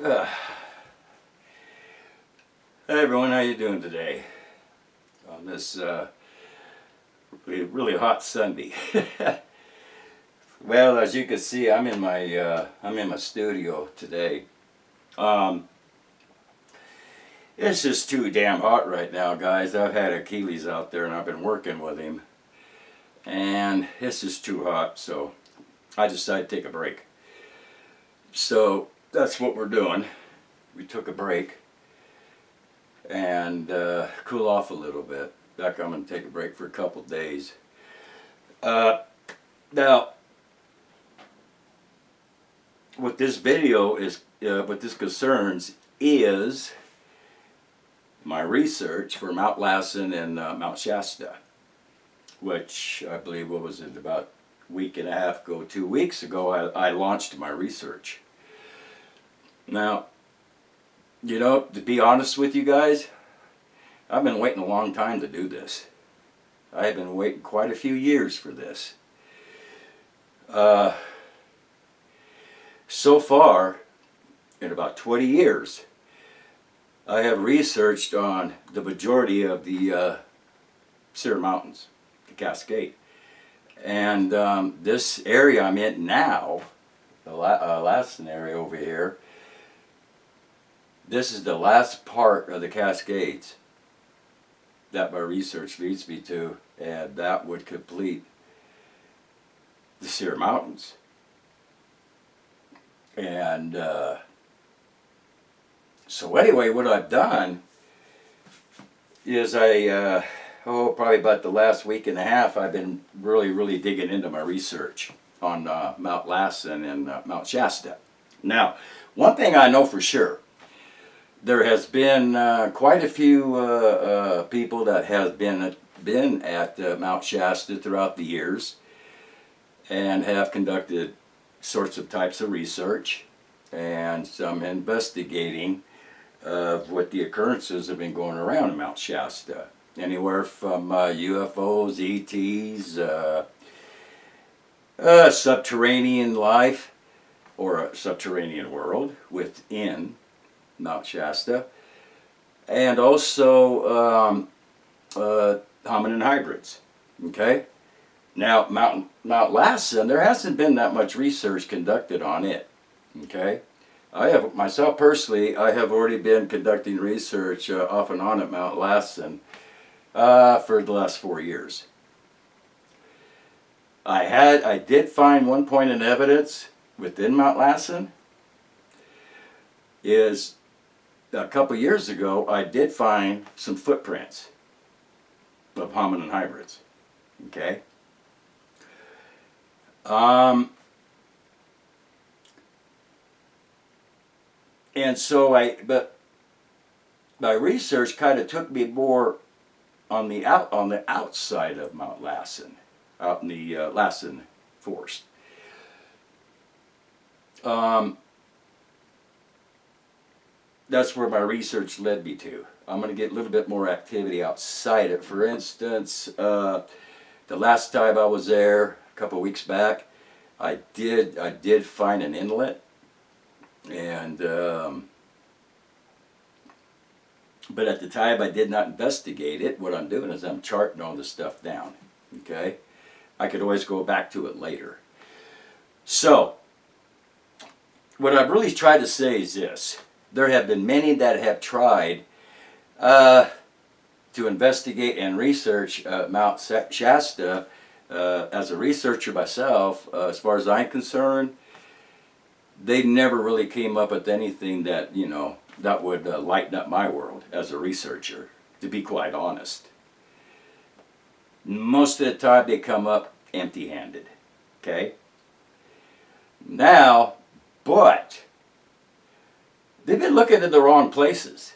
Hey everyone, how you doing today on this really hot Sunday? Well, as you can see, I'm in my studio today. It's just too damn hot right now, guys. I've had Achilles out there and I've been working with him, and it's just too hot, so I decided to take a break. So that's what we're doing. We took a break and cool off a little bit. Back, I'm going to take a break for a couple days. Now, what this video is, what this concerns is my research for Mount Lassen and Mount Shasta, which I believe, what was it, about a week and a half ago, 2 weeks ago, I launched my research. Now, you know, to be honest with you guys, I've been waiting a long time to do this. I've been waiting quite a few years for this. So far, in about 20 years, I have researched on the majority of the Sierra Mountains, the Cascade. And this area I'm in now, the Lassen area over here, this is the last part of the Cascades that my research leads me to, and that would complete the Sierra Mountains. And so anyway, what I've done is probably about the last week and a half, I've been really digging into my research on Mount Lassen and Mount Shasta. Now, one thing I know for sure, there has been quite a few people that have been at Mount Shasta throughout the years and have conducted sorts of types of research and some investigating of what the occurrences have been going around in Mount Shasta. Anywhere from UFOs, ETs, subterranean life, or a subterranean world within Mount Shasta, and also hominin hybrids. Okay? Now, Mount Lassen, there hasn't been that much research conducted on it. Okay? I have, myself personally, I have already been conducting research off and on at Mount Lassen for the last 4 years. I did find one point in evidence within Mount Lassen. Is a couple years ago, I did find some footprints of hominin hybrids. Okay? And so but my research kind of took me more on the outside of Mount Lassen, out in the Lassen forest. That's where my research led me to. I'm going to get a little bit more activity outside it. For instance, the last time I was there, a couple of weeks back, I did find an inlet, and but at the time I did not investigate it. What I'm doing is I'm charting all this stuff down. Okay, I could always go back to it later. So, what I've really tried to say is this. There have been many that have tried to investigate and research Mount Shasta. As a researcher myself, as far as I'm concerned, they never really came up with anything that, you know, that would lighten up my world as a researcher, to be quite honest. Most of the time they come up empty-handed. Okay? Now, but they've been looking in the wrong places.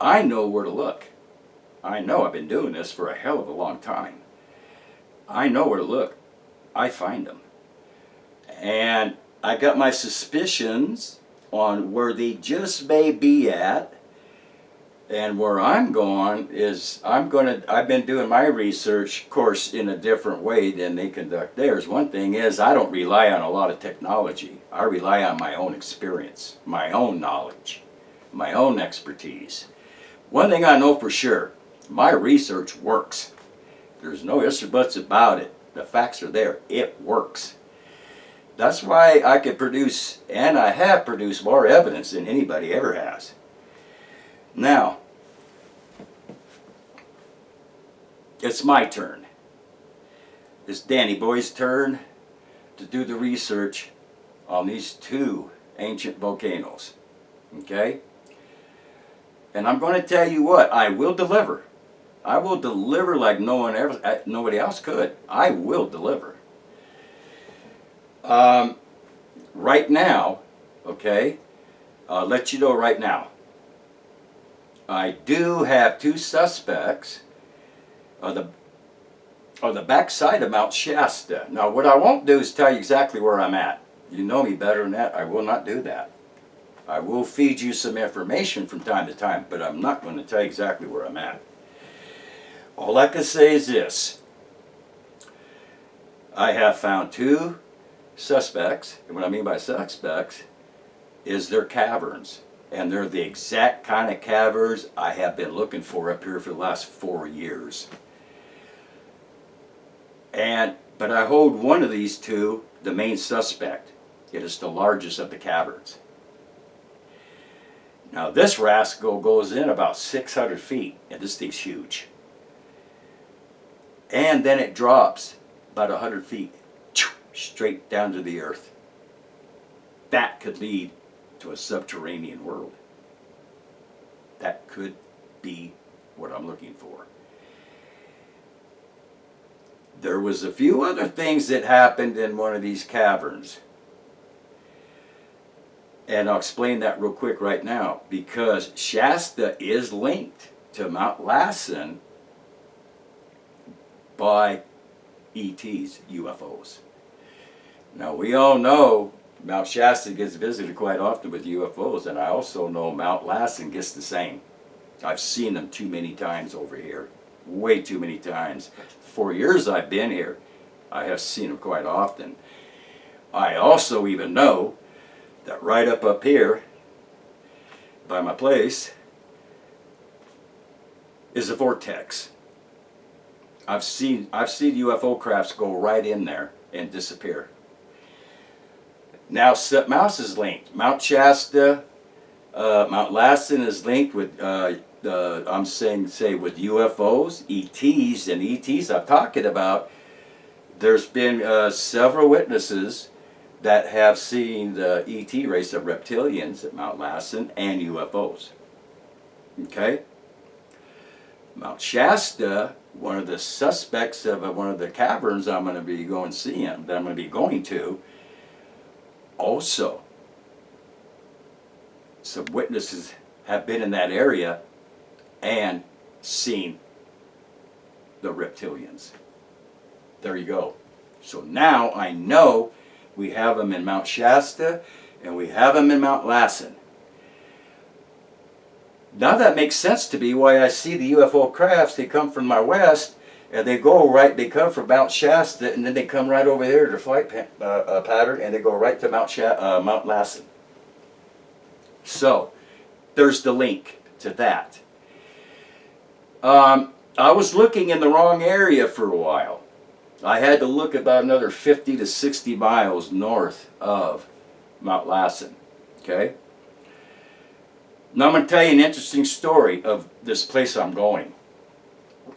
I know where to look. I know, I've been doing this for a hell of a long time. I know where to look. I find them. And I got my suspicions on where they just may be at. And where I'm going is I've been doing my research, of course, in a different way than they conduct theirs. One thing is I don't rely on a lot of technology. I rely on my own experience, my own knowledge, my own expertise. One thing I know for sure, my research works. There's no ifs or buts about it. The facts are there. It works. That's why I could produce, and I have produced, more evidence than anybody ever has. Now, it's my turn. It's Danny Boy's turn to do the research on these two ancient volcanoes. Okay? And I'm going to tell you what, I will deliver. I will deliver like nobody else could. I will deliver. Right now, okay, I'll let you know right now. I do have two suspects on the backside of Mount Shasta. Now, what I won't do is tell you exactly where I'm at. You know me better than that. I will not do that. I will feed you some information from time to time, but I'm not going to tell you exactly where I'm at. All I can say is this. I have found two suspects, and what I mean by suspects is they're caverns. And they're the exact kind of caverns I have been looking for up here for the last 4 years. But I hold one of these two, the main suspect. It is the largest of the caverns. Now this rascal goes in about 600 feet, and this thing's huge. And then it drops about 100 feet, straight down to the earth. That could lead to a subterranean world. That could be what I'm looking for. There was a few other things that happened in one of these caverns. And I'll explain that real quick right now, because Shasta is linked to Mount Lassen by ETs, UFOs. Now we all know Mount Shasta gets visited quite often with UFOs, and I also know Mount Lassen gets the same. I've seen them too many times over here. Way too many times. 4 years I've been here, I have seen them quite often. I also even know that right up here by my place is a vortex. I've seen UFO crafts go right in there and disappear. Now Mouse is linked. Mount Shasta, Mount Lassen is linked with I'm saying with UFOs, ETs, and ETs I'm talking about. There's been several witnesses that have seen the ET race of reptilians at Mount Lassen and UFOs. Okay? Mount Shasta, one of the suspects of one of the caverns I'm going to be going to, also some witnesses have been in that area and seen the reptilians. There you go. So now I know we have them in Mount Shasta and we have them in Mount Lassen. Now that makes sense to me why I see the UFO crafts. They come from my west and they come from Mount Shasta and then they come right over there to the flight pattern and they go right to Mount Lassen. So there's the link to that. I was looking in the wrong area for a while. I had to look about another 50 to 60 miles north of Mount Lassen. Okay? Now I'm going to tell you an interesting story of this place I'm going.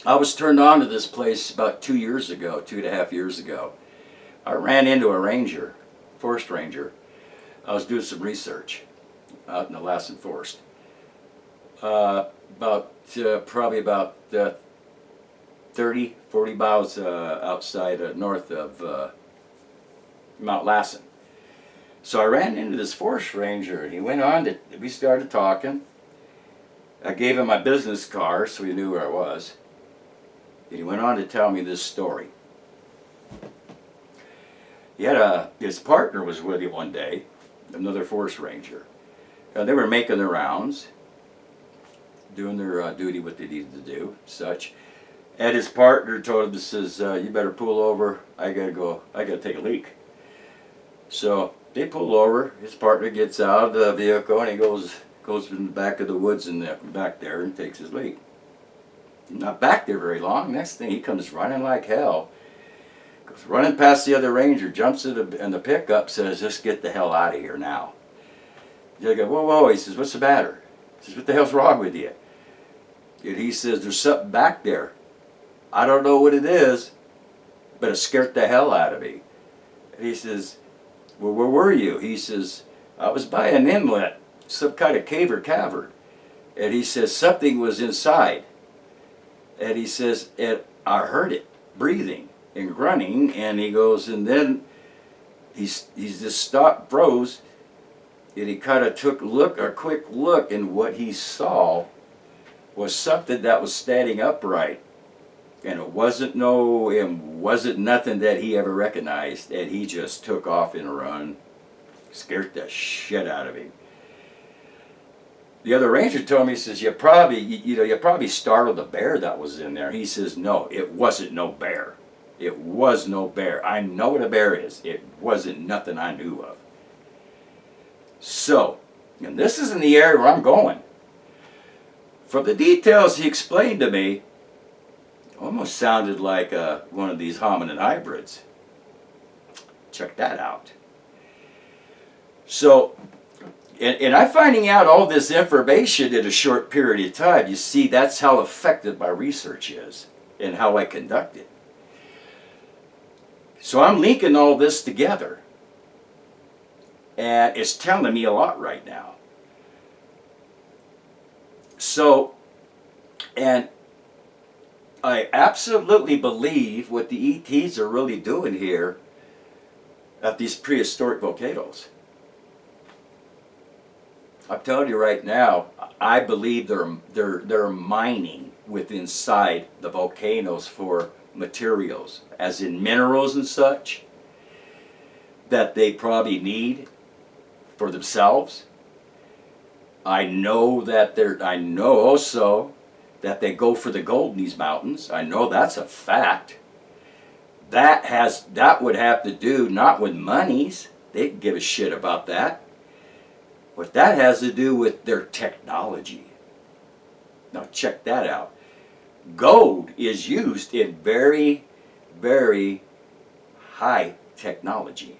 I was turned on to this place about 2 years ago, 2.5 years ago. I ran into a ranger, forest ranger. I was doing some research out in the Lassen Forest. Probably about 30, 40 miles outside north of Mount Lassen. So I ran into this forest ranger and he went on we started talking. I gave him my business card so he knew where I was. And he went on to tell me this story. He had his partner was with him one day, another forest ranger. And they were making their rounds, doing their duty, what they needed to do, such. And his partner told him, says, you better pull over, I gotta take a leak. So they pull over, his partner gets out of the vehicle and he goes in the back of the woods in the back there and takes his leak. Not back there very long. Next thing, he comes running like hell. Goes running past the other ranger, jumps in the pickup, says, just get the hell out of here now. They go, whoa, whoa. He says, what's the matter? He says, what the hell's wrong with you? And he says, there's something back there. I don't know what it is, but it scared the hell out of me. And he says, well, where were you? He says, I was by an inlet, some kind of cave or cavern. And he says, something was inside. And he says, and I heard it breathing and grunting. And he goes, and then he's just stopped, froze, and he kind of took a quick look, and what he saw was something that was standing upright. And it wasn't nothing that he ever recognized, and he just took off in a run, scared the shit out of him. The other ranger told me, he says, you probably startled the bear that was in there. He says, no, it wasn't no bear. It was no bear. I know what a bear is. It wasn't nothing I knew of. So, and this is in the area where I'm going. From the details he explained to me, almost sounded like one of these hominin hybrids. Check that out. So, and I'm finding out all this information in a short period of time. You see, that's how effective my research is and how I conduct it. So I'm linking all this together. And it's telling me a lot right now. So, and I absolutely believe what the ETs are really doing here at these prehistoric volcanoes. I'm telling you right now, I believe they're mining inside the volcanoes for materials, as in minerals and such, that they probably need for themselves. I know also that they go for the gold in these mountains. I know that's a fact. That would have to do not with monies. They give a shit about that. What that has to do with their technology. Now check that out. Gold is used in very, very high technology.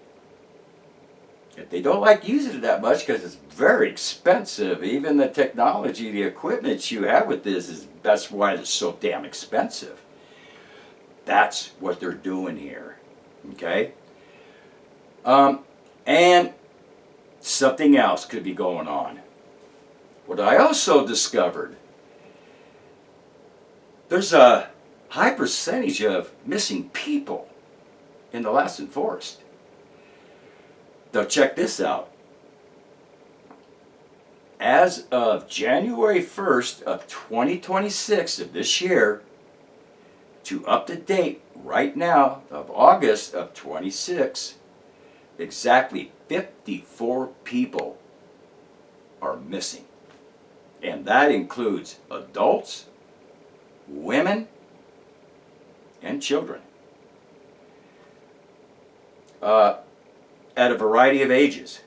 If they don't like using it that much because it's very expensive. Even the technology, the equipment you have with this, that's why it's so damn expensive. That's what they're doing here. Okay? And something else could be going on. What I also discovered, there's a high percentage of missing people in the Lassen forest. Now check this out. As of January 1st of 2026 of this year, to up to date right now of August of 26, exactly 54 people are missing. And that includes adults, women, and children. At a variety of ages.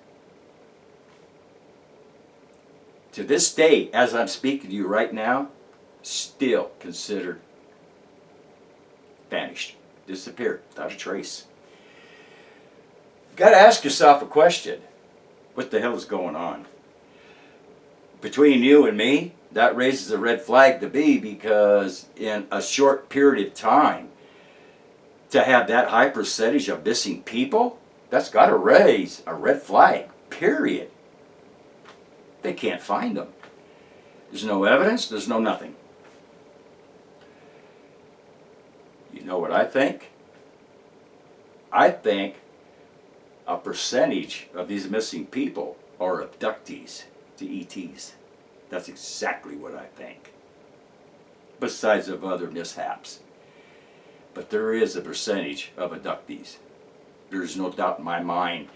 To this day, as I'm speaking to you right now, still considered vanished, disappeared, without a trace. You've got to ask yourself a question. What the hell is going on? Between you and me, that raises a red flag to me, because in a short period of time, to have that high percentage of missing people, that's got to raise a red flag, period. They can't find them. There's no evidence, there's no nothing. You know what I think? I think a percentage of these missing people are abductees to ETs. That's exactly what I think. Besides of other mishaps. But there is a percentage of abductees. There's no doubt in my mind.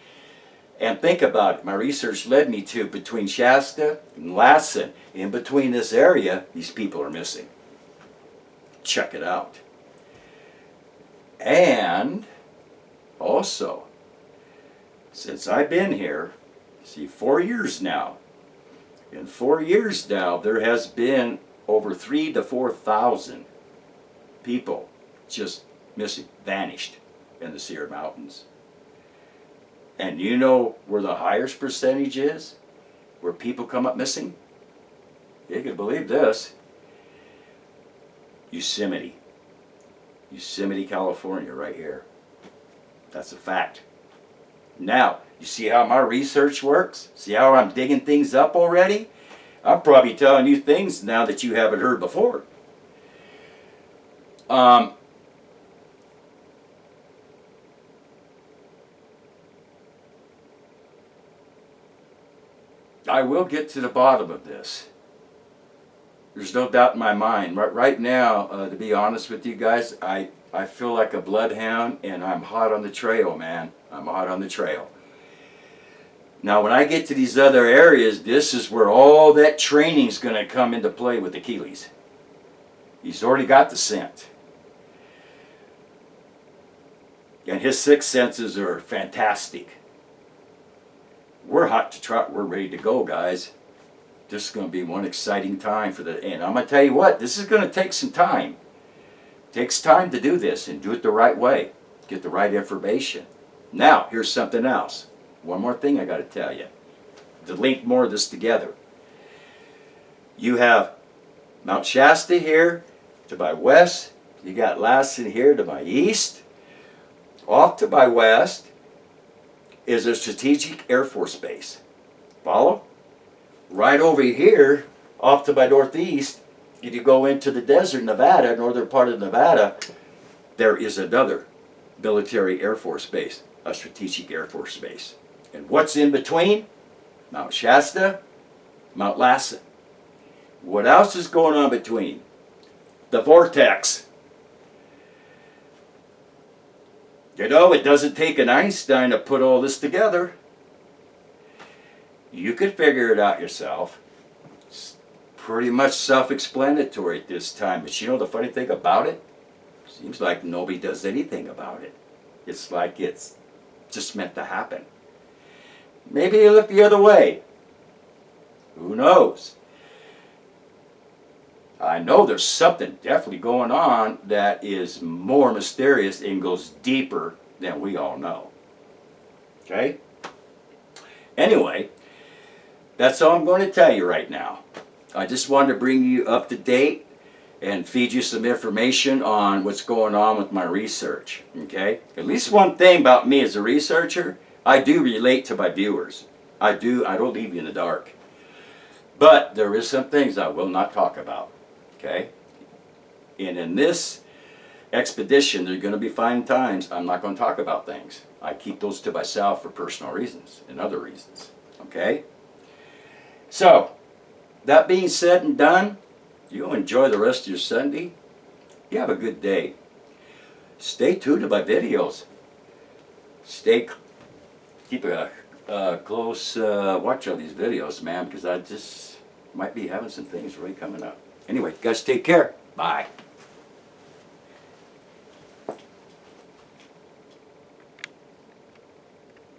And think about it, my research led me to between Shasta and Lassen, in between this area, these people are missing. Check it out. And also, since I've been here, see, 4 years now. In 4 years now, there has been over 3,000 to 4,000 people just missing, vanished in the Sierra Mountains. And you know where the highest percentage is? Where people come up missing? You can believe this. Yosemite. Yosemite, California, right here. That's a fact. Now, you see how my research works? See how I'm digging things up already? I'm probably telling you things now that you haven't heard before. I will get to the bottom of this. There's no doubt in my mind. Right now, to be honest with you guys, I feel like a bloodhound, and I'm hot on the trail, man. I'm hot on the trail. Now, when I get to these other areas, this is where all that training is going to come into play with Achilles. He's already got the scent. And his sixth senses are fantastic. We're hot to trot. We're ready to go, guys. This is going to be one exciting time for the end. I'm going to tell you what, this is going to take some time. It takes time to do this and do it the right way. Get the right information. Now, here's something else. One more thing I got to tell you. To link more of this together. You have Mount Shasta here to my west. You got Lassen here to my east. Off to my west is a strategic Air Force base. Follow? Right over here, off to my northeast, if you go into the desert, Nevada, northern part of Nevada, there is another military Air Force base, a strategic Air Force base. And what's in between? Mount Shasta, Mount Lassen. What else is going on between? The vortex. You know, it doesn't take an Einstein to put all this together. You could figure it out yourself. It's pretty much self-explanatory at this time. But you know the funny thing about it? Seems like nobody does anything about it. It's like it's just meant to happen. Maybe you look the other way. Who knows? I know there's something definitely going on that is more mysterious and goes deeper than we all know. Okay? Anyway, that's all I'm going to tell you right now. I just wanted to bring you up to date and feed you some information on what's going on with my research. Okay? At least one thing about me as a researcher, I do relate to my viewers. I don't leave you in the dark. But there is some things I will not talk about. Okay? And in this expedition, there are going to be fine times I'm not going to talk about things. I keep those to myself for personal reasons and other reasons. Okay? So, that being said and done, you enjoy the rest of your Sunday. You have a good day. Stay tuned to my videos. Keep a close watch on these videos, man, because I just might be having some things really coming up. Anyway, guys, take care. Bye.